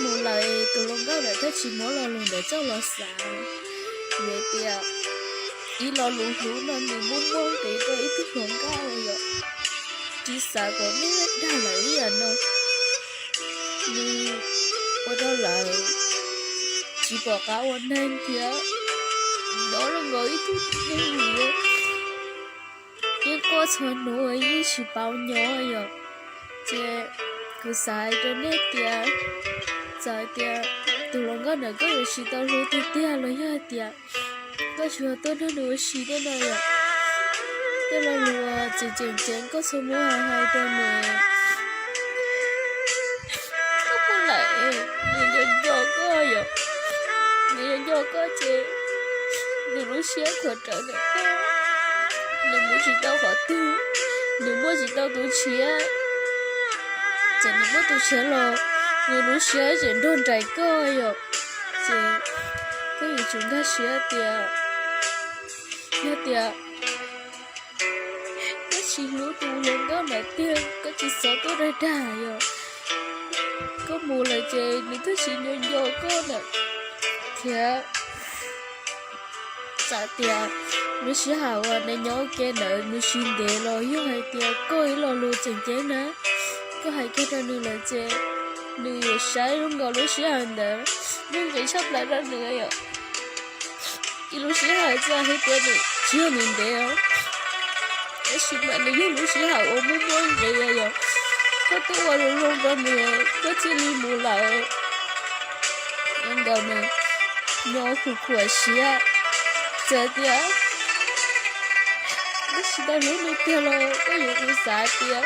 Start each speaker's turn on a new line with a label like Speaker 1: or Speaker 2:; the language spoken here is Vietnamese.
Speaker 1: mù lại từ lúc đó để thấy chỉ mỗi lần để cho lo xa về tiệt ý lo lũ lũ nên mình muốn muốn thì tôi ý thức hơn cao rồi chỉ sợ có biết đa lợi à nó nhưng ở đó là chỉ bỏ cả anh em thì đó là người ý thức nên nhiều nhưng có chuyện nuôi ý chỉ bao nhỏ rồi chứ cứ sai cho nên tiệt sai tiệt từ lúc đó nó có được sự tao luôn tiệt rồi ha tiệt có chuyện tôi nó nuôi gì đó này à tức là lùa chỉ chén có số mua hai đôi mẹ không có lẽ người do có rồi người do có chị đừng lúc xé khỏi trở này đừng muốn chỉ tao khỏi tiêu đừng muốn chỉ tao tôi xé chỉ đừng muốn tôi xé lo người lúc xé chỉ đồn trái cơ rồi chị cái gì chúng ta xé tiệt nhớ tiệt chỉ lúa tù lên đó là tiền có chỉ sợ tôi ra đà rồi có mùa là chơi mình cứ chỉ nhồi nhồi con nè thiệt sợ tiệt nó sẽ hào à này nhớ cái nợ nó xin để lo yêu hay tiệt có ý lo luôn chẳng chế nữa có hay cái đó nữa là chơi nữa sai luôn gọi nó sẽ hàng nữa nhưng cái sắp lại ra nữa rồi cái nó sẽ hàng ra hết tiền này chưa mình để không xin bạn này với lúc sĩ hậu ôm muốn muốn vậy rồi có tôi qua luôn luôn ra nữa có chỉ đi mua lại nhưng đầu này nó khủ khủ xía giờ thì á nó chỉ đã lúc này tiêu rồi có gì cũng xả tiêu